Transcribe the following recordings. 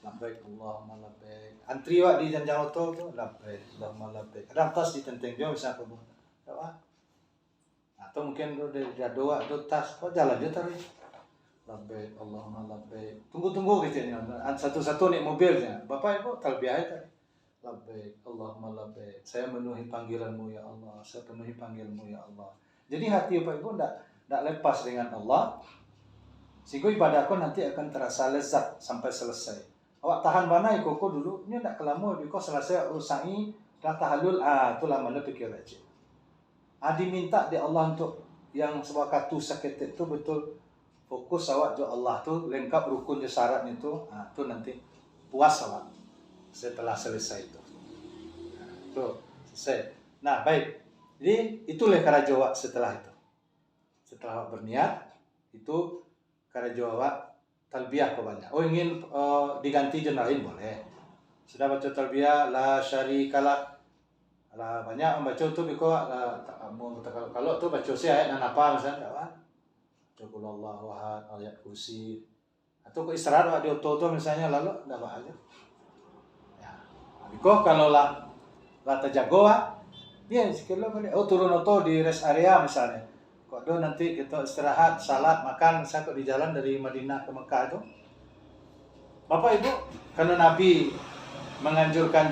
labbaik Allahumma labbaik. Antri wak di janjang auto tu labbaik Allahumma labbaik. Kadang tas ditenteng dia misalnya aku buat. Atau mungkin dia doa do tas kok jalan je tadi. Labbaik Allahumma labbaik. Tunggu gitu ya. Satu-satu naik mobilnya. Bapak Ibu talbiyah tadi. Labbaik Allahumma labbaik. Saya memenuhi panggilanmu ya Allah. Saya penuhi panggilanmu ya Allah. Jadi hati Bapak Ibu tidak lepas dengan Allah. Sehingga ibadahku nanti akan terasa lezat sampai selesai. Awak tahan mana ikut dulu. Ini tidak kelama. Kau selesai urusai. Dah tahalul. Itu lama pikir aja. Diminta di Allah untuk yang sewaktu sakit itu betul. Fokus awak jo Allah tu lengkap rukun je syaratnya tu. Tu nanti puas awak. Setelah selesai itu. Tuh, selesai. Nah, baik. Jadi, itulah cara jawab setelah itu. Setelah awak berniat, itu cara jawab talbiyah kebanyakan. Oh, ingin diganti je lain boleh. Sudah baca talbiyah, la syarikalah. Lah banyak membaca tu kalau tu baca si ayat apa misalnya kawan. Qulhuwallahu ahad, ayat kursi. Atau ke istirahat di auto misalnya lalu enggak bahaya. Biko kalau lah terjago dia sekilo boleh turun auto di rest area misalnya. Kok do nanti kita istirahat, salat, makan misalnya di jalan dari Madinah ke Mekah itu. Bapak Ibu, karena Nabi menganjurkan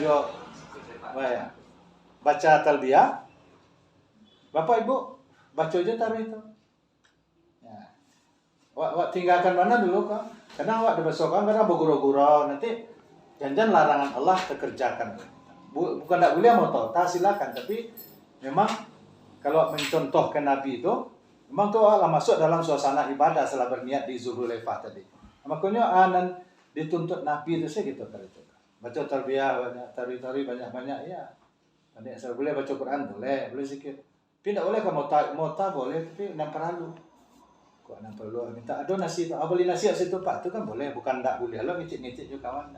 baca talbiyah. Bapak Ibu baca aja taruh itu. Ya. Wak tinggalkan mana dulu kan? Karena wak dibesokan karena bergurau-gurau nanti jangan larangan Allah terkerjakan. Bukan tak boleh mau tahu, silakan. Tapi memang kalau mencontohkan Nabi itu, memang tu Allah masuk dalam suasana ibadah setelah berniat di Zulhulaifah tadi. Makanya dituntut Nabi itu saya gitu kalau itu. Baca tarbiyah banyak, tari-tari banyak-banyak ya. Banyak asal boleh baca Quran boleh sikit. Tapi tidak boleh kalau mau tak boleh, tapi tidak perlu. Kok tidak perlu? Minta ada nasi, beli nasi situ Pak, itu kan boleh, bukan tidak boleh. Lo ngicip-ngicip juga kawan.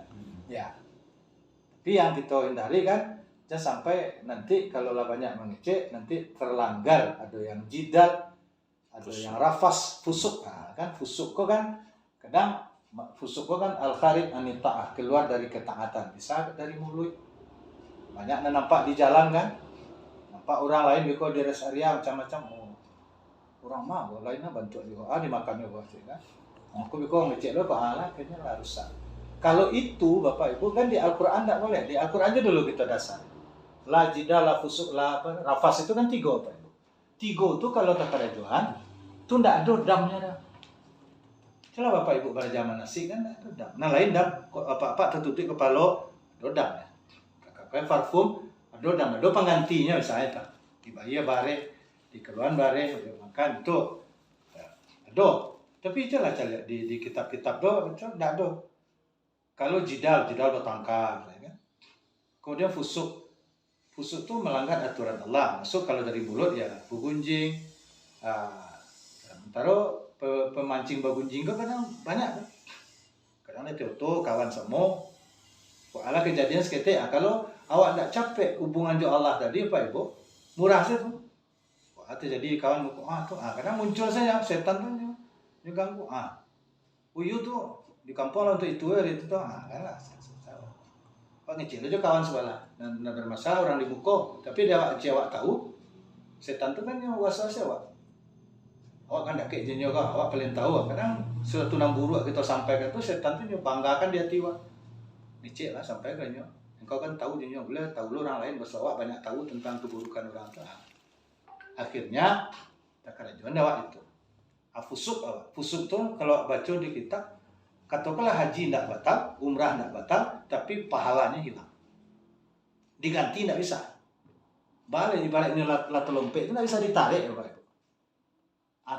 Ya. Tapi yang kita hindari kan jangan sampai nanti kalau lah banyak mengicip nanti terlanggar, ada yang jidal, ada yang rafas, fusuk. Kan fusuk kok kan kadang fusuk kok kan al-kharij anit ta'ah, keluar dari ketaatan, bisa dari mulut. Banyak nampak di jalan kan, nampak orang lain biko di rest area macam-macam. Orang mah lainnya bantu juga, dimakannya buat kan. Aku biko ngecek lo pahala kayaknya lah rusak. Kalau itu Bapak Ibu kan di Al-Quran tidak boleh. Di Al-Quran aja dulu kita dasar. La jida, la fusuk, la apa. Rafas itu kan 3 Bapak Ibu. 3 itu kalau terkerajuan itu tidak ada damnya dah. Itulah Bapak Ibu pada zaman nasi kan tidak ada dam. Nah lain dam, apa-apa tertutup kepala, ada dam ya. Kakak parfum, ada dam, ada penggantinya misalnya tak. Di bahaya bare, di keluhan bare, makan itu. Ada. Tapi itulah cara di kitab-kitab itu tidak ada. Kalau jidal bertangkar, ya kan? Kemudian fusuk itu melanggar aturan Allah. Masuk kalau dari mulut ya begunjing. Sementara pemancing begunjing kan kadang banyak kan. Kadang ada tuh kawan semua. Ala kejadian seketika. Kalau awak tidak capek hubungan dengan Allah tadi Pak Ibu, murah saja tuh. Jadi kawan tuh kadang muncul saja setan tuh ganggu. Uyu tuh di kampung untuk itu tuh kan lah. Pak ngecil aja kawan sebelah dan bermasalah orang dibuka, tapi dia awak tahu setan tuh kan yang waswas awak. Awak kan dak kayak jenyo awak paling tahu kadang suatu namburu kita sampaikan tuh setan tuh banggakan di hati awak. Ngecil lah sampai kan nyo. Engkau kan tahu jenyo boleh tahu lu orang lain bahwa awak banyak tahu tentang keburukan orang tuh. Akhirnya tak kerajuan awak itu. Fusuk awak. Fusuk tuh kalau baca di kitab katakanlah haji tidak batal, umrah tidak batal, tapi pahalanya hilang. Diganti tidak bisa. Balik ini latu lompek itu tidak bisa ditarik ya Pak.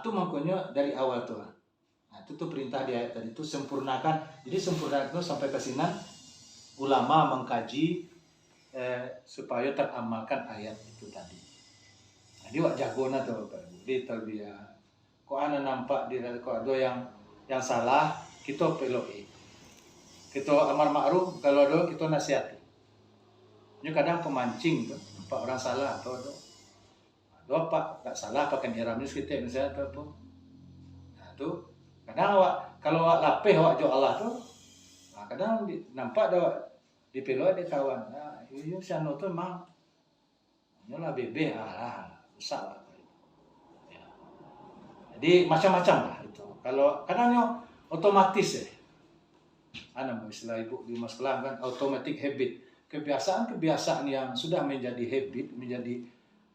Itu makanya dari awal tuh. Nah, itu tuh perintah di ayat tadi itu sempurnakan. Jadi sempurnakan itu sampai ke sini ulama mengkaji supaya teramalkan ayat itu tadi. Jadi wak jagona tuh Bapak Ibu di talbiyah. Kok ana nampak di kok ada yang salah, kita peloi. Kita amar ma'ruf, kalau ada kita nasihati. Ini kadang pemancing tuh, nampak orang salah atau ada. Ada apa? Tak salah pakai ihram kita misalnya atau apa. Nah, tuh kadang kalau awak lapeh awak jo Allah tuh, kadang nampak di pelo ada kawan. Nah, itu si anu tuh memang nyola bebe rusak lah. Ya. Jadi macam-macam lah itu. Kalau kadangnya otomatis ya. Istilah ibu di masalah kan automatic habit. Kebiasaan-kebiasaan yang sudah menjadi habit, menjadi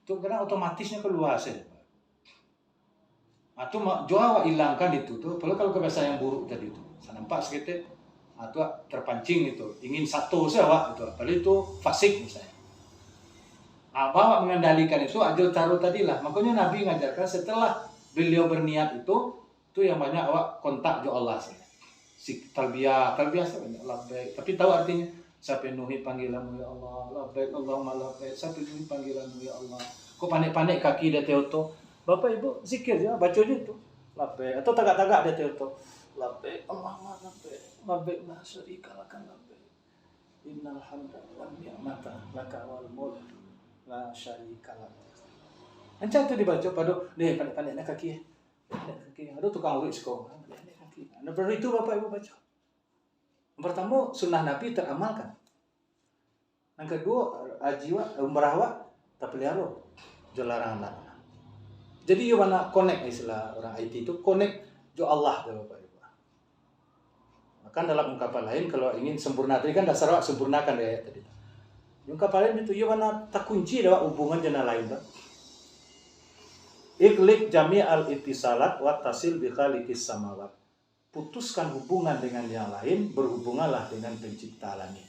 itu kadang otomatisnya keluar saja. Atau jauh hilangkan itu tuh. Kalau kebiasaan yang buruk tadi itu, saya nampak sekitar atau terpancing itu, ingin satu saja itu. Padahal itu fasik misalnya. Bawa mengendalikan itu aja taruh tadi lah. Makanya Nabi ngajarkan setelah beliau berniat itu yang banyak awak kontak jo Allah saja. Si talbiyah banyak labbaik. Tapi tahu artinya saya penuhi panggilanmu ya Allah, labbaik Allahumma labbaik. Saya penuhi panggilanmu ya Allah. Kok panik-panik kaki dia teoto. Bapak Ibu zikir ya, baca aja itu. Labbaik atau tagak-tagak dia teoto. Labbaik Allahumma labbaik. Labbaik la syarika laka labbaik. Innal hamda wan ni'mata laka wal mulk la syarika lak. Ancam tu dibaca pada deh pandai-pandai nak kaki. Kaki. Ada tukang urut sekolah. Pandai kaki. Nah, baru itu Bapak Ibu baca. Yang pertama sunnah Nabi teramalkan. Yang kedua ajiwa umrah wa tak pelihara jalaran. Jadi you mana connect istilah orang IT itu connect jo Allah tu Bapak Ibu. Maka dalam ungkapan lain kalau ingin sempurna tadi kan dasar awak sempurnakan ayat tadi. Ungkapan lain itu you mana tak kunci dalam hubungan jana lain tu. Iklik jami al-ittisalat wa tasil bi khaliqis samawat. Putuskan hubungan dengan yang lain, berhubunganlah dengan pencipta langit.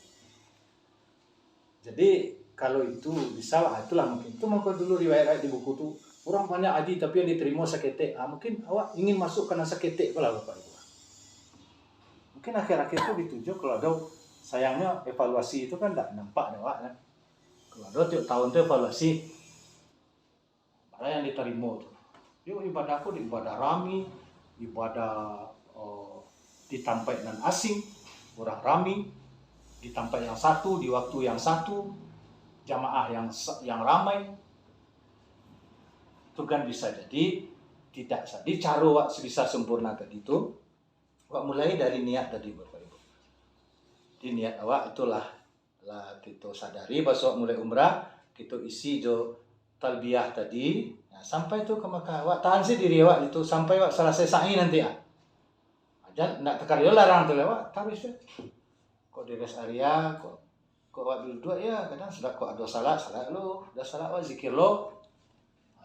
Jadi kalau itu bisa, itulah mungkin. Itu mungkin dulu riwayat di buku tu orang banyak haji tapi yang diterima seketik. Mungkin awak ingin masuk karena seketik pula Bapak Ibu. Mungkin akhir-akhir itu dituju kalau ada sayangnya evaluasi itu kan tak nampak awak kan. Kalau ada tiap tahun itu evaluasi ada yang diterima tu. Yo ibadahku di ibadah rami, ibadah di tempat yang asing, orang rami, di tempat yang satu, di waktu yang satu, jamaah yang ramai. Itu kan bisa jadi tidak jadi cara wak bisa sempurna tadi itu. Wak mulai dari niat tadi Bapak Ibu. Di niat awak itulah kita sadari bahwa mulai umrah kita isi jo talbiyah tadi. Nah, sampai itu ke Makkah wak tahan sih diri wak itu sampai wak selesai sa'i nanti ya. Jangan nak tekar yo larang tu lewat taris ya. Kok di rest area kok wak duduk ya kadang sudah kok ada salat lo, dah salat wak zikir lo.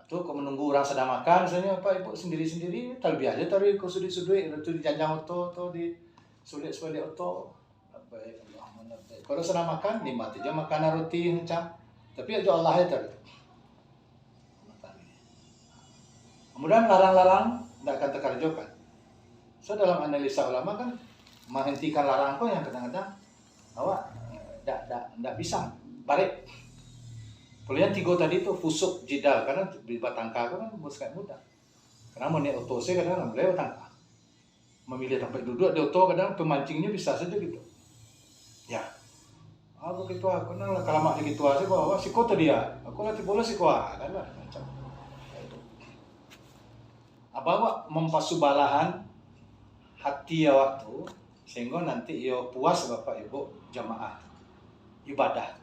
Tuh kok menunggu orang sedang makan misalnya apa ibu sendiri-sendiri talbiyah aja taruh ke sudut-sudut itu di janjang oto atau di sulit-sulit oto. Baik Allahumma baik. Kalau sedang makan nikmati aja makanan roti macam. Tapi aja Allah ya taruh. Kemudian larang-larang tidak akan terkerjakan. So dalam analisa ulama kan menghentikan larang kok yang kadang-kadang awak tidak bisa balik. Kalau yang tiga tadi itu fusuk jidal karena di batangka kan bukan mudah. Karena mau naik oto saya kadang boleh batangka. Memilih tempat duduk di oto kadang pemancingnya bisa saja gitu. Ya. Begitu aku nang kalau mak gitu aja bawa si kota dia. Aku latih bola si kuah kan lah macam. Apa mempasubalahan hati awak tu sehingga nanti yo puas Bapak Ibu jamaah ibadah.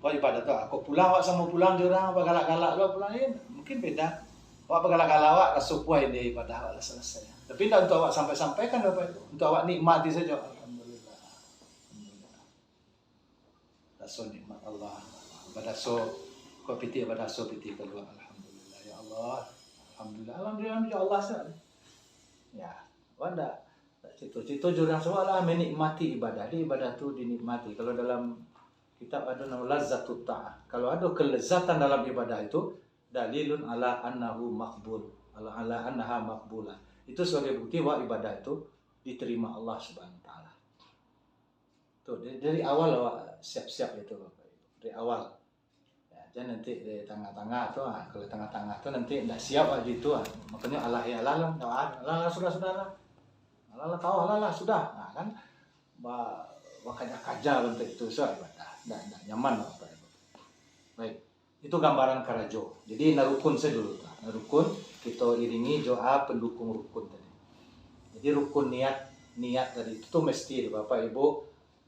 Wah ibadah tu aku pulang awak sama pulang jurang apa galak-galak lo pulangin mungkin beda. Awak galak-galak awak rasa puas dia ibadah awak selesai. Tapi tidak untuk awak sampai-sampaikan Bapak Ibu. Untuk awak nikmati saja. Alhamdulillah. Rasa nikmat Allah. Ibadah so kau piti ibadah so piti keluar. Alhamdulillah ya Allah. Alhamdulillah ya Allah saja. Ya, wanda. Cito-cito jurang semua lah menikmati ibadah. Di ibadah tu dinikmati. Kalau dalam kitab ada nama lazzatut ta'ah. Kalau ada kelezatan dalam ibadah itu dalilun ala annahu maqbul, ala annaha maqbulah. Itu sebagai bukti bahwa ibadah itu diterima Allah Subhanahu wa taala. Tuh dari awal awak siap-siap itu Bapak Ibu. Dari awal. Ya, jangan nanti di tengah-tengah tuh, kalau tengah-tengah tuh nanti enggak siap aja itu. Makanya Allah ya Allah sudah lah. Allah tahu Allah sudah. Nah kan makanya kaja untuk itu ibadah. Nggak nyaman Bapak Ibu. Baik, itu gambaran karajo. Jadi narukun saya dulu. Narukun kita iringi doa pendukung rukun tadi. Jadi rukun niat niat tadi itu mesti Bapak Ibu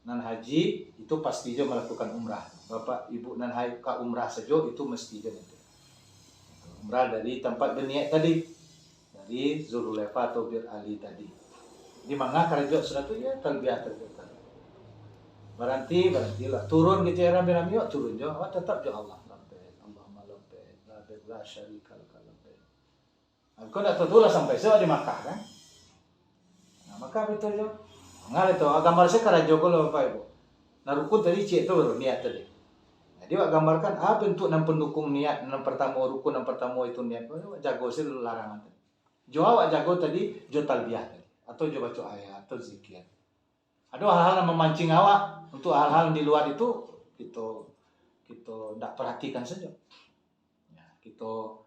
nan haji itu pasti jo melakukan umrah. Bapak Ibu nan haji ke umrah saja itu mesti jo itu. Umrah dari tempat berniat tadi, dari Zulhulaifa atau Bir Ali tadi. Di mana kerja sudah tu ya talbiyah terbiasa. Berarti lah turun gitu ya rame-rame yuk turun jo, tetap jo Allah labbaik Allahumma labbaik labbaik la syarika lak labbaik. Kau dah tahu lah sampai saya di Makkah kan? Nah, Makkah betul jo. Ngal itu gambar saya kerajo kalau Bapak Ibu. Nah rukun tadi cik tu niat tadi. Jadi wak gambarkan bentuk dan pendukung niat yang pertama rukun yang pertama itu niat. Jago sih larangan tadi. Jo awak jago tadi jo talbiyah tadi atau jo baca ayat atau zikir. Ada hal-hal yang memancing awak untuk hal-hal di luar itu kita tidak perhatikan saja. Ya, kita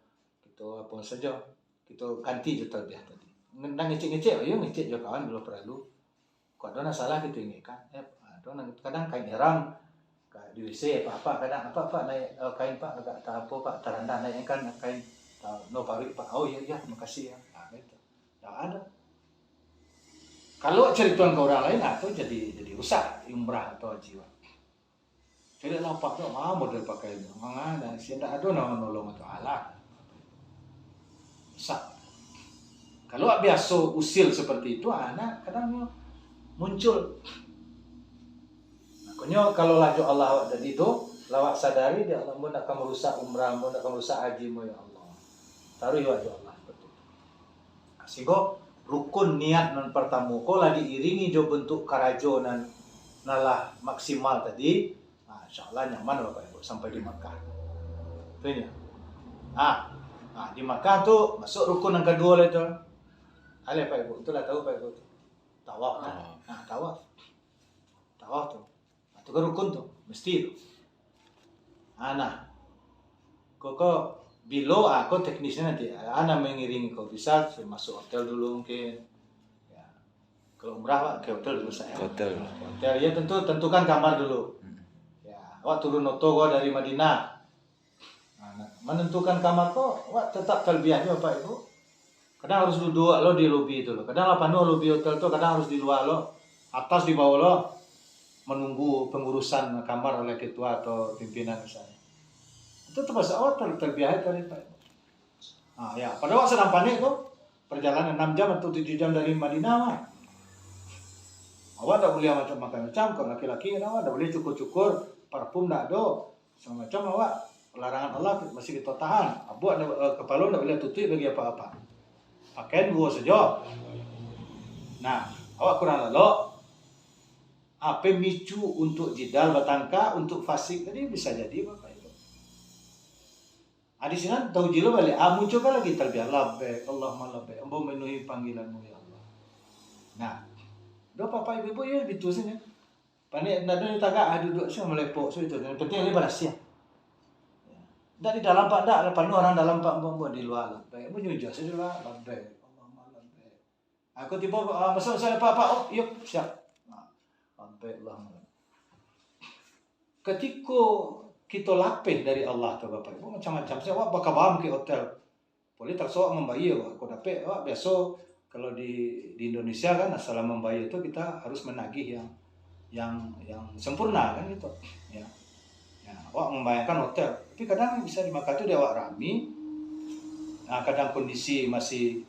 apa saja kita ganti je talbiyah tadi. Nang ngecek-ngecek, ayo ngecek je kawan belum perlu. Kok ada salah kita ingatkan. Kadang kain ihram di WC apa kadang apa naik kain Pak agak tak apa Pak teranda naik kan kain no parik Pak. Oh iya makasih ya. Nah, itu. Tak ada. Kalau cerituan ke orang lain atau jadi rusak umrah atau haji. Tidak nampak tu model pakai itu. Mana siapa ada nama nolong atau Allah. Rusak. Kalau biasa usil seperti itu anak kadang muncul. Makanya kalau laju Allah dari itu lawak sadari dia Allah mun akan merusak umrah, mun akan merusak hajimu ya Allah. Taruh wajah Allah betul. Sehingga rukun niat nan pertama ko lah diiringi jo bentuk karajo nan nalah maksimal tadi. Insyaallah nyaman Bapak Ibu sampai di Makkah. Tunya. Di Makkah tu masuk rukun yang kedua itu. Ale Pak Ibu, itulah tahu Pak Ibu. Tawaf. Tawaf. Tawaf tu. Itu kan rukun tu, mesti tu. Kok bilo aku teknisnya nanti mengiringi kau bisa masuk hotel dulu mungkin ya. Kalau umrah ke hotel dulu saya hotel ya tentukan kamar dulu ya. Awak turun oto dari Madinah menentukan kamar kok awak tetap talbiyahnya Bapak Ibu. Kadang harus duduk lo di lobi itu lo, kadang lah penuh lobi hotel tuh, kadang harus di luar lo, atas di bawah lo menunggu pengurusan kamar oleh ketua atau pimpinan misalnya. Itu terpaksa awak terbiasa dari Pak. Ya, pada waktu sedang panik tuh perjalanan 6 jam atau 7 jam dari Madinah mah. Awak tak boleh macam-macam, kalau laki-laki awak tak boleh cukur-cukur, parfum tak ada, semacam awak larangan Allah masih kita tahan. Abu ada kepala tak boleh tutup bagi apa-apa. Pakaian gua saja. Nah, awak kurang lalu. Apa micu untuk jidal batangka untuk fasik tadi bisa jadi Bapak. Di sini tahu jilo balik. Muncul kan lagi talbiyah labbaik Allahumma labbaik. Engkau memenuhi panggilanmu ya Allah. Nah, doa Bapak Ibu ya gitu sini. Panik nada di tagak duduk sih melepok so itu. Yang penting ini balas ya. Dari dalam Pak dak, penuh orang dalam Pak buat di luar labbaik. Menyujud saja lah labbaik Allahumma labbaik. Aku tiba masuk saya Pak, yuk siap. Labbaik Allahumma labbaik. Ketika kita lapih dari Allah tu Bapak Ibu macam-macam. Saya awak bakal paham ke hotel. Boleh tak soal membayar aku dapat awak biasa kalau di Indonesia kan asal membayar itu kita harus menagih yang sempurna kan gitu. Ya. Awak membayarkan hotel. Tapi kadang bisa di Makkah tu dia awak rami. Nah, kadang kondisi masih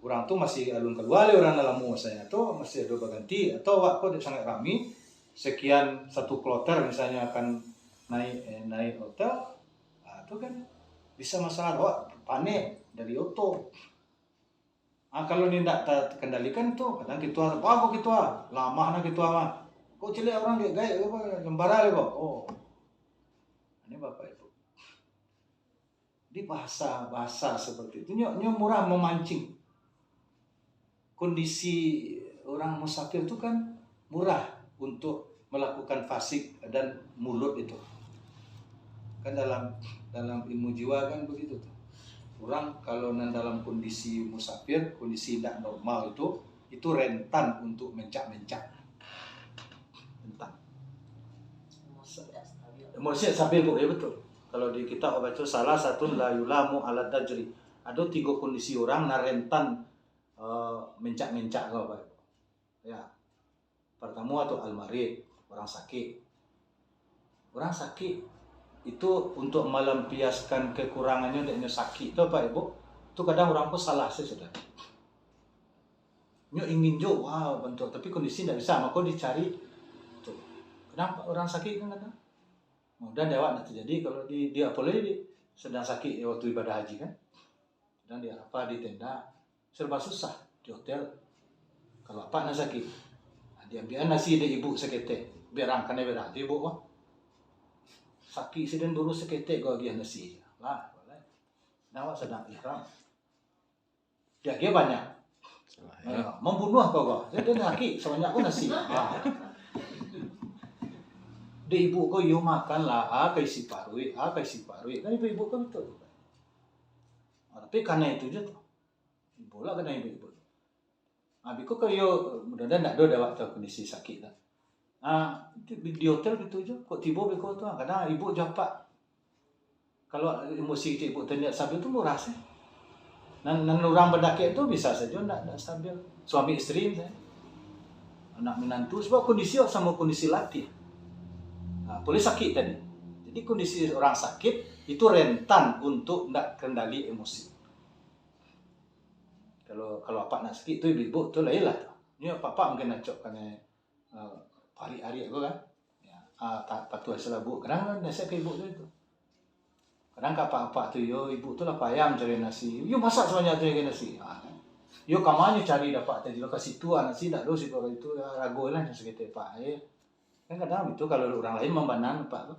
orang tu masih alun keluar orang dalam saya tu masih ada berganti atau awak kau sangat rami sekian satu kloter misalnya akan naik hotel, itu kan bisa masalah awak panik dari auto. Kalau ni tak terkendalikan tu, kadang kita apa kita lama nak kita mah. Kok cilik orang gaya apa lembara le kok. Oh. Ini Bapak Ibu. Di bahasa seperti itu nyo murah memancing. Kondisi orang musafir itu kan murah untuk melakukan fasik dan mulut itu. Kan dalam ilmu jiwa kan begitu tuh. Orang kalau dalam kondisi musafir, kondisi tidak normal itu rentan untuk mencak-mencak. Rentan. Emosi stabil Bu, ya betul. Kalau di kitab baca salah satu la yulamu ala dajri. Ada 3 kondisi orang rentan mencak-mencak kalau Pak. Ya. Pertama itu al-marid, orang sakit. Orang sakit itu untuk melampiaskan kekurangannya dan sakit itu Pak Ibu. Itu kadang orang pun salah sih sudah. Nyo ingin jo, wah bentuk, tapi kondisi tidak bisa, maka dicari. Tuh. Kenapa orang sakit kan kadang? Mudah dewa nanti terjadi kalau di apalagi sedang sakit waktu ibadah haji kan, sedang di Arafah di tenda, serba susah di hotel. Kalau apa nak sakit, diambil nasi dari ibu seketek, berang kan berang, ibu wah sakit sedang dulu seketek kau dia nasi lah, boleh. Nawa sedang ihram, dia banyak, membunuh kau, jadi sakit sebanyak pun nasi. Di ibu ko yo makan lah, kay si parui, kan ibu ko betul. Tapi karena itu je tu, ibu lah kena ibu. Abi ko kayo mudah-mudahan nak do dah waktu kondisi sakit lah. Di hotel gitu je, kok tiba beko tu, karena ibu japak. Kalau emosi ibu tanya stabil tu murah sih. Nan orang pendaki itu bisa saja nak stabil. Suami istri saya, anak menantu sebab kondisi sama kondisi latih. Boleh sakit tadi. Jadi kondisi orang sakit itu rentan untuk tidak kendali emosi. Kalau apa nak sakit tu ibu tu lain lah. Ni apa mungkin nak cok kena hari-hari aku kan. Ya, patuh selabu. Kadang nasihat ke ibu tu itu. Kadang apa tu yo ibu tu lah payah mencari nasi. Yo masak sebanyak tu yang nasi. Yo kamarnya cari dapat tadi lo kasih tu nasi tak do si kalau itu ragu lah sekitar pak. Kan kadang itu kalau orang lain membanan Pak.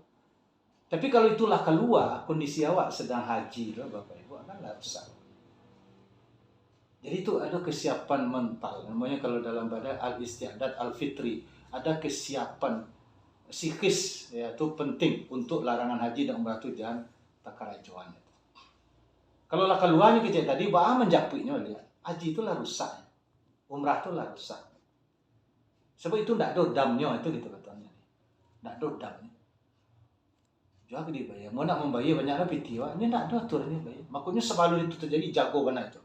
Tapi kalau itulah keluar kondisi awak sedang haji loh Bapak Ibu akan rusak. Jadi itu ada kesiapan mental. Namanya kalau dalam bahasa al-istiadat al-fitri, ada kesiapan psikis ya itu penting untuk larangan haji dan umrah itu jangan takarajuan itu. Kalau lah keluarnya kita tadi menjapuknya lihat. Haji itulah rusak. Umrah itulah rusak. Sebab itu tidak ada damnya itu gitu katanya. Tidak ada damnya. Juga dibayar. Mau nak membayar banyaklah pitiwa. Ini tidak ada aturannya bayar. Makanya sebelum itu terjadi jago benar itu.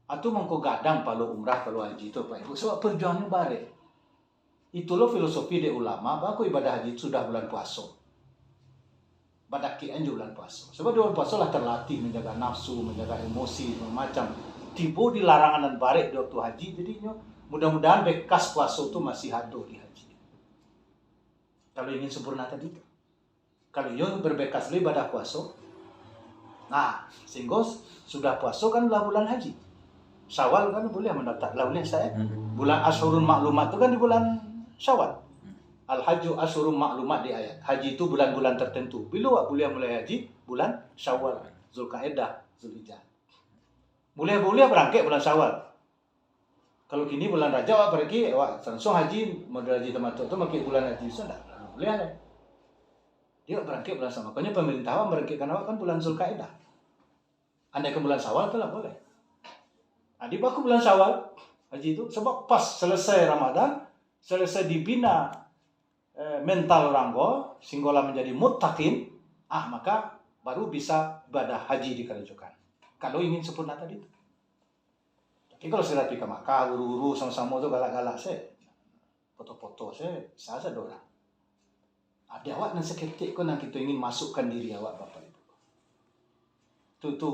Atau mengko gadang palu umrah palu haji itu Pak Ibu. Sebab perjuangannya bare. Itulah filosofi dari ulama. Bahwa ibadah haji sudah bulan puasa. Badakian juga bulan puasa. Sebab di bulan puasa lah terlatih menjaga nafsu, menjaga emosi, macam. Tiba di larangan dan bare di waktu haji. Jadinya mudah-mudahan bekas puasa itu masih ada di haji. Kalau ingin sempurna tadi itu. Kalau ingin berbekas lebih pada puasa. Nah, sehingga sudah puasa kan bulan haji. Syawal kan boleh mendaftar. Lah boleh saya. Bulan Asyurul Maklumat itu kan di bulan Syawal. Al-Hajju Asyurul Maklumat di ayat. Haji itu bulan-bulan tertentu. Bila boleh mulai haji? Bulan Syawal. Zulkaidah, Zulhijjah. Boleh berangkat bulan Syawal. Kalau kini bulan Rajab pergi, langsung haji, modal haji termasuk itu makin bulan haji sudah boleh ada. Dia berangkat bulan Syawal. Makanya pemerintah berangkatkan awak kan bulan Zulkaidah. Andai ke bulan Syawal itu lah boleh. Di baku bulan Syawal haji itu sebab pas selesai Ramadan, selesai dibina mental orang go, sehingga menjadi muttaqin, maka baru bisa ibadah haji dikerjakan. Kalau ingin sempurna tadi itu. Tapi kalau saya pergi ke Makkah, uru-uru sama-sama itu galak-galak saya, foto-foto saya dorang. Ada awak yang seketik kau nak kita ingin masukkan diri awak Bapak Ibu. Itu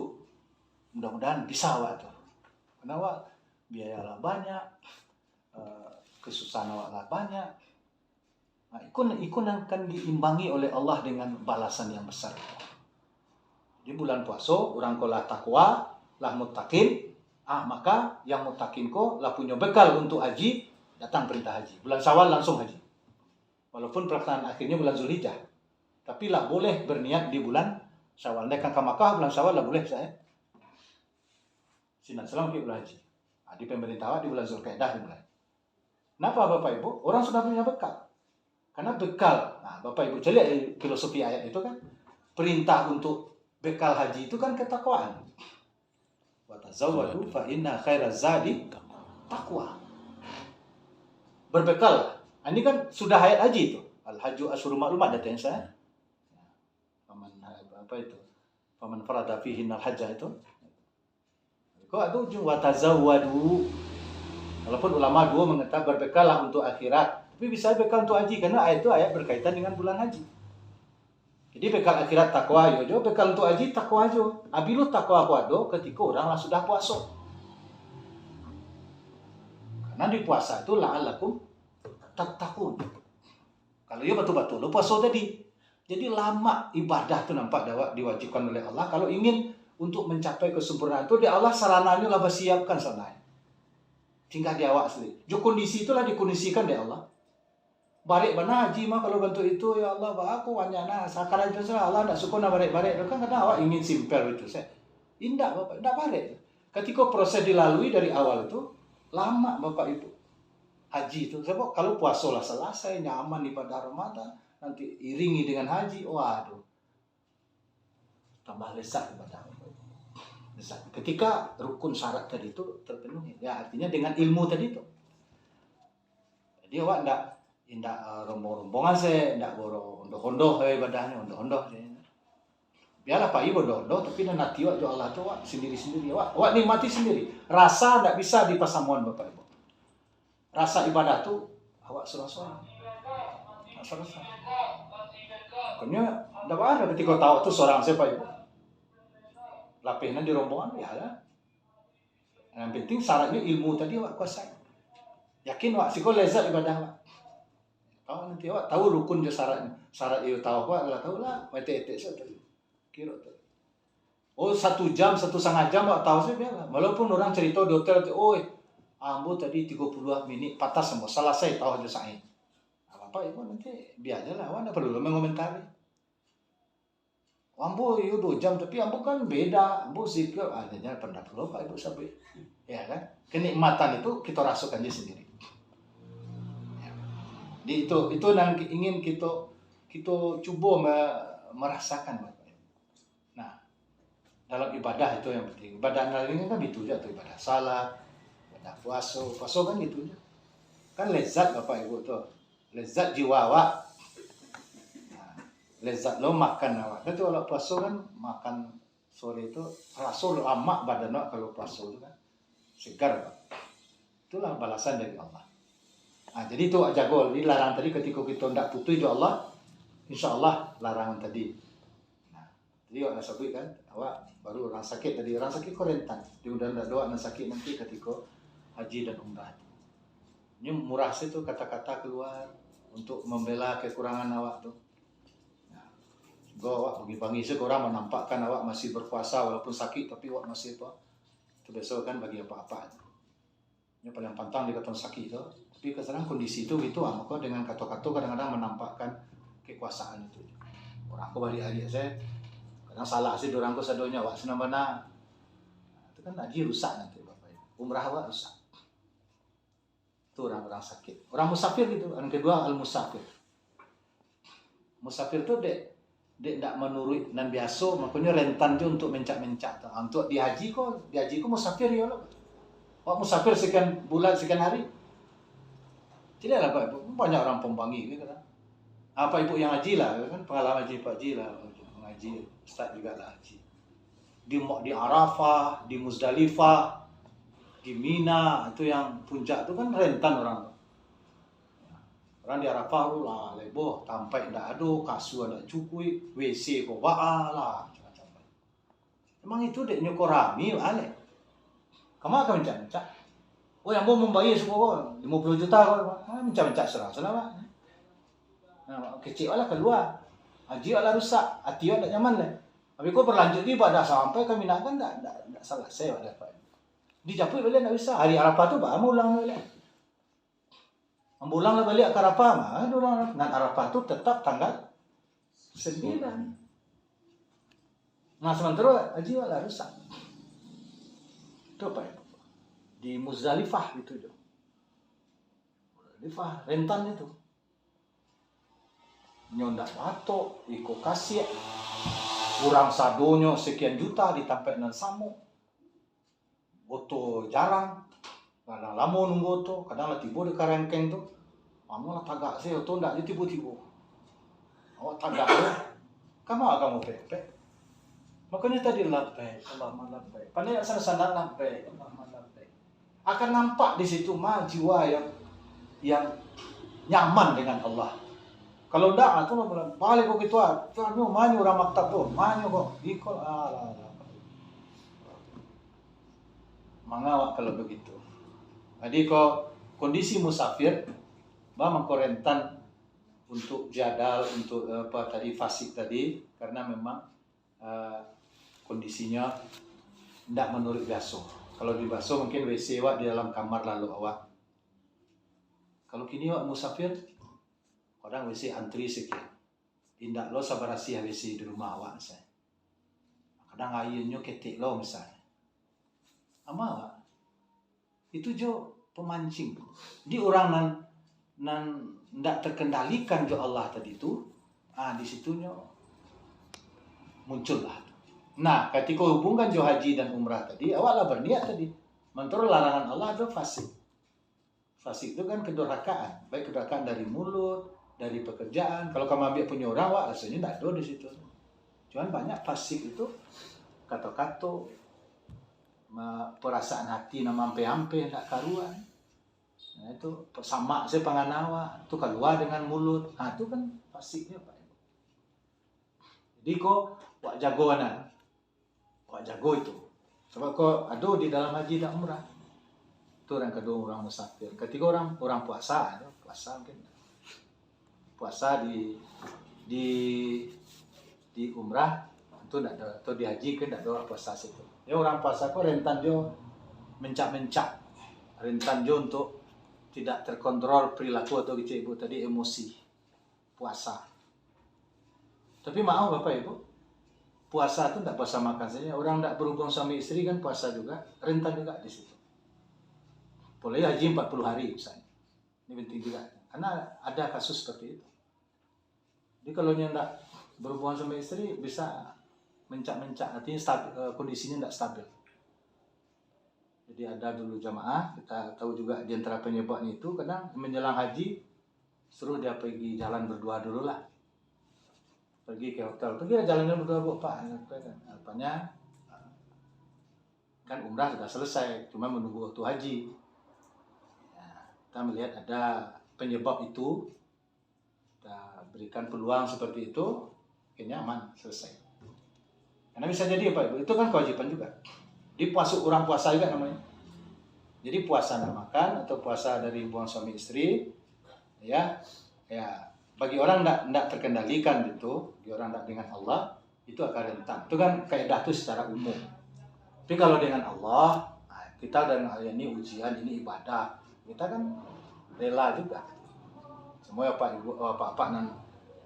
mudah-mudahan bisa awak tu. Karena awak biaya lah banyak, kesusahan awak lah banyak. Ikun akan diimbangi oleh Allah dengan balasan yang besar. Di bulan puasa, orang kolah takwa, lah muttaqin, maka yang muttaqin ko lah punya bekal untuk haji, datang perintah haji. Bulan Syawal langsung haji. Walaupun pelaksanaan akhirnya bulan Zulhijjah. Tapi lah boleh berniat di bulan Syawal. Naik ke Makkah bulan Syawal lah boleh saya. Sinan Salam ke bulan haji. Di pemerintah di bulan Zulkaidah dimulai. Kenapa Bapak Ibu? Orang sudah punya bekal. Karena bekal. Bapak Ibu cari filosofi ayat itu kan. Perintah untuk bekal haji itu kan ketakwaan. Wa tazawwadu fa inna khairaz zadi taqwa. Berbekal. Ini kan sudah ayat haji itu. Al-Hajju Asyurul Maklumat datang saya. Faman farada fihi al-hajja itu. Kok itu ujung wa tazawwadu. Walaupun ulama dua mengatakan berbekallah untuk akhirat, tapi bisa bekal untuk haji karena ayat itu ayat berkaitan dengan bulan haji. Jadi bekal akhirat takwa yo, bekal untuk haji takwa jo. Abilu takwa kuado ketika orang lah sudah puasa. Karena di puasa itu la'allakum tattaqun. Kalau ya betul-betul lo puasa tadi. Jadi lama ibadah itu nampak diwajibkan oleh Allah. Kalau ingin untuk mencapai kesempurnaan itu di Allah sarananya lah bersiapkan sarananya. Tinggal di awak sendiri. Jo kondisi itulah dikondisikan di Allah. Barek mana haji mah kalau bentuk itu ya Allah aku wanyana sekarang itu Allah tidak suka nak barek-barek kan karena awak ingin simpel itu saya. Indah Bapak, tidak barek. Ketika proses dilalui dari awal itu lama Bapak Ibu. Haji itu sebab kalau puasa lah selesai nyaman ibadah Ramadan nanti iringi dengan haji, waduh. Tambah lezat ibadah. Ketika rukun syarat tadi itu terpenuhi, ya artinya dengan ilmu tadi itu. Jadi awak tidak rombong-rombongan saya, tidak hondo-hondo ibadahnya, hondo-hondo. Biarlah Pak Ibu hondo, tapi nanti awak Allah itu awak sendiri-sendiri, awak nikmati sendiri. Rasa tidak bisa dipasamuan Bapak Ibu. Rasa ibadah itu awak serasa. Serasa. Pokoknya tidak ada ketika tahu itu seorang siapa Ibu. Lapihnya di rombongan ya lah. Yang penting syaratnya ilmu tadi awak kuasai. Yakin awak siko lezat ibadah awak. Kalau nanti awak tahu rukun je syaratnya. Syarat itu tahu awak lah tahu lah. Mete-mete saja. Kira tu. Oh 1 jam, 1,5 jam awak tahu sih biarlah. Walaupun orang cerita di hotel tu, oh ambo tadi 30 menit patah semua. Selesai tahu je saya. Apa Ibu nanti biarlah awak tidak perlu mengomentari. Ambo itu 2 jam tapi ambo kan beda, ambo zikir adanya pendapat lo Pak Ibu sampai, ya kan? Kenikmatan itu kita rasakan sendiri. Ya. Di itu yang ingin kita coba merasakan Bapak Ibu. Nah, dalam ibadah itu yang penting. Ibadah ini kan itu aja tuh ibadah salat, ibadah puasa kan itu aja. Kan lezat Bapak Ibu tuh, lezat jiwa awak. Lezat lo makan awak. Itu kalau puasa kan makan sore itu terasa lama badan awak kalau puasa itu kan segar Pak. Itulah balasan dari Allah. Nah, jadi itu jago. Jadi larang tadi ketika kita tidak putus itu Allah, insya Allah larangan tadi. Nah, jadi awak sakit kan, awak baru orang sakit tadi orang sakit korentan. Diundang doa orang sakit nanti ketika haji dan umrah. Ini murah sih tuh kata-kata keluar untuk membela kekurangan awak tuh. Awak bagi-bagi orang menampakkan awak masih berpuasa walaupun sakit tapi awak masih apa? Itu besok kan bagi apa-apa. Ini paling pantang dikatakan sakit itu. Tapi kadang kondisi itu gitu, maka dengan kata-kata kadang-kadang menampakkan kekuasaan itu. Orang aku balik hari saya kadang salah sih orang aku sadonya awak senang mana. Itu kan haji rusak nanti Bapak Ibu. Umrah awak rusak. Itu orang-orang sakit. Orang musafir gitu. Yang kedua al-musafir. Musafir itu tidak menurut dan biasa makanya rentan juga untuk mencak-mencak untuk di haji kok musafir ya loh. Wak musafir sekian bulan sekian hari tidak lah Pak Ibu, banyak orang pembangi gitu kan. Apa Ibu yang haji lah kan pengalaman haji Pak Haji lah mengaji Ustaz juga lah haji di Arafah, di Muzdalifah, di Mina itu yang puncak itu kan rentan orang di Arafah lah, leboh, tampai ndak ada, kasur ndak cukui, WC kok lah, macam-macam. Emang itu dek nyokorami, ale. Kamu akan mencak-mencak. Oh yang mau membayar semua 50 juta kok, mencak-mencak serah Pak. Nah, kecil lah keluar, haji lah rusak, hati lah nyaman lah. Tapi kok berlanjut di pada sampai ke Mina kan ndak selesai ada Pak. Dijapui balik ndak bisa. Hari Arafah tu Pak, mau ulang balik. Ambulanglah balik ke Arafah mah, dan Arafah itu tetap tanggal 9. Nah sementara haji lah rusak. Itu apa ya? Di Muzdalifah gitu. Muzdalifah rentan itu. Nyondak batok, iko kasih, kurang sadonyo sekian juta ditampek nan samu. Boto jarang. Kadang lama nunggu tu, kadang lah tiba di karengkeng tu. Kamu lah tagak sih, tu ndak dia tiba-tiba. Awak tagak tu, kamu pepek. Makanya tadi lapek, Allah malapek. Pandai sana-sana lapek, Allah malapek. akan nampak di situ mah jiwa yang nyaman dengan Allah. Kalau enggak, itu balik kok gitu, tuh manyu orang maktab tuh, manyu kok, ikut mangawak kalau begitu. Jadi kok kondisi musafir, memang rentan untuk jadal, untuk fasik tadi, karena memang kondisinya tidak menurut basuh. Kalau di basuh mungkin WC wak di dalam kamar lalu awak. Kalau kini wak musafir, orang WC antri sekian. Tindak lo sabar asih WC di rumah awak misalnya. Kadang ayunnya ketik lo misalnya. Ama wak. Itu jo pemancing. Di orang nan ndak terkendalikan jo Allah tadi itu, di situnya muncullah. Nah, ketika hubungkan jo haji dan umrah tadi, awaklah berniat tadi. Menurut larangan Allah itu fasik. Fasik itu kan kedurhakaan, baik kedurhakaan dari mulut, dari pekerjaan. Kalau kamu ambil punya orang, wah rasanya tidak ada di situ. Cuman banyak fasik itu kata-kata, perasaan hati nama ampe-ampe tidak karuan. Nah, itu sama saya panganawa, itu keluar dengan mulut. Nah, itu kan fasiknya Pak. Jadi kok wak jagoan, wak jago itu. Sebab kok aduh di dalam haji dan umrah. Itu orang kedua orang musafir. Ketiga orang puasa mungkin. Puasa di umrah itu tidak ada, atau di haji kan tidak ada puasa situ. Ya orang puasa kok rentan jo mencak-mencak, rentan jo untuk tidak terkontrol perilaku atau gitu ibu tadi emosi puasa. Tapi maaf Bapak Ibu, puasa itu tidak puasa makan saja. Orang tidak berhubung suami istri kan puasa juga, rentan juga di situ. Boleh haji 40 hari misalnya. Ini penting juga. Karena ada kasus seperti itu. Jadi kalau dia tidak berhubungan sama istri bisa mencak-mencak, artinya kondisinya tidak stabil. Jadi ada dulu jamaah, kita tahu juga di antara penyebabnya itu kadang menjelang haji suruh dia pergi jalan berdua dulu lah. Pergi ke hotel, pergi jalannya berdua Bu Pak. Apanya kan umrah sudah selesai, cuma menunggu waktu haji. Kita melihat ada penyebab itu, kita berikan peluang seperti itu, akhirnya aman, selesai. Karena bisa jadi Pak Ibu, itu kan kewajiban juga. Di orang puasa juga namanya. Jadi puasa nggak makan atau puasa dari hubungan suami istri, ya bagi orang nggak terkendalikan gitu, bagi orang nggak dengan Allah itu akan rentan. Itu kan kaidah itu secara umum. Tapi kalau dengan Allah, kita dengan ini ujian, ini ibadah. Kita kan rela juga. Semua Pak Ibu, Pak nan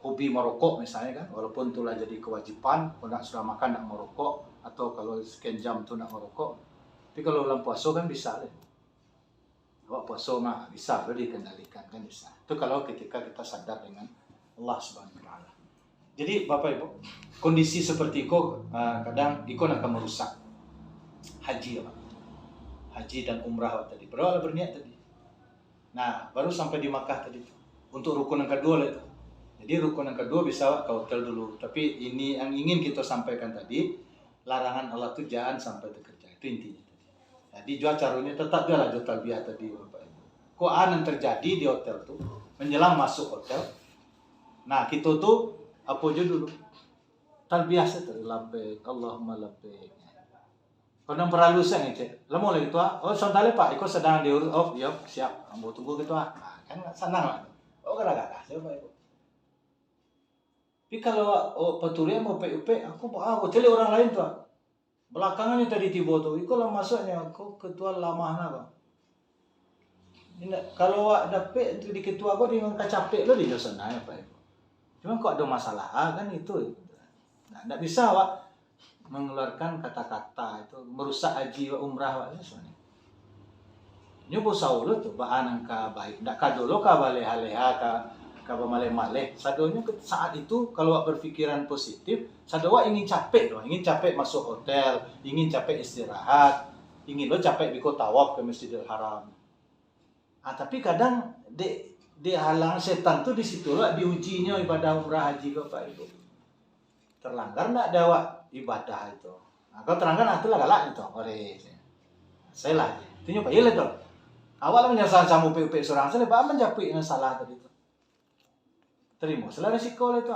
hobi merokok misalnya kan, walaupun itulah jadi kewajiban, kalau nak sudah makan nak merokok, atau kalau sekian jam tu nak merokok. Tapi kalau dalam puasa kan bisa deh. Kalau puasa mah bisa, dikendalikan kan bisa. Itu kalau ketika kita sadar dengan Allah Subhanahu Wa Taala. Jadi Bapak Ibu, kondisi seperti itu kadang ikut akan merusak haji ya Pak. Haji dan umrah tadi. Berawal berniat tadi. Nah, baru sampai di Makkah tadi. Untuk rukun yang kedua lah itu. Jadi rukun yang kedua bisa ke hotel dulu. Tapi ini yang ingin kita sampaikan tadi, larangan Allah itu jangan sampai terkerja. Itu intinya. Jadi jual caranya tetap jalan jual talbiyah tadi Bapak Ibu. Kok yang terjadi di hotel tuh menjelang masuk hotel. Nah, kita tuh apa aja dulu? Talbiyah itu labbaik Allahumma labbaik. Kalau perlu saya ngecek, lama lagi tua. Oh, soalnya Pak, ikut sedang diurus. Oh, iya, siap. Kamu tunggu gitu kan senang lah. Oh, gak, siapa itu? Tapi kalau petulia mau PUP, aku cari orang lain tuh. Belakangannya tadi tiba tuh, ikut lah masuknya. Aku ketua lama apa? Kalau dapet di ketua aku dengan kacapek lo di sana ya Pak. Cuma kok ada masalah kan itu. Nah, tidak bisa Pak mengeluarkan kata-kata itu merusak haji umrah Pak sebenarnya. Nyoba saulo tuh bahan angka baik. Ndak kadolo ka baleha-leha ka bamale-male. Sadonya saat itu kalau berpikiran positif, sadowa ingin capek loh, ingin capek masuk hotel, ingin capek istirahat, ingin lo capek biko tawaf ke Masjidil Haram. Tapi kadang di halang setan tuh di situ lah diujinya ibadah umrah haji Bapak Ibu. Terlanggar enggak ada ibadah itu. Nah, kalau terangkan itulah galak itu. Saya lah. Tinyo pa ilit to. Awal man nyasal sa mo upi-upi surang sila ba man japri ng salah tadi to. Terima. Selalu resiko itu.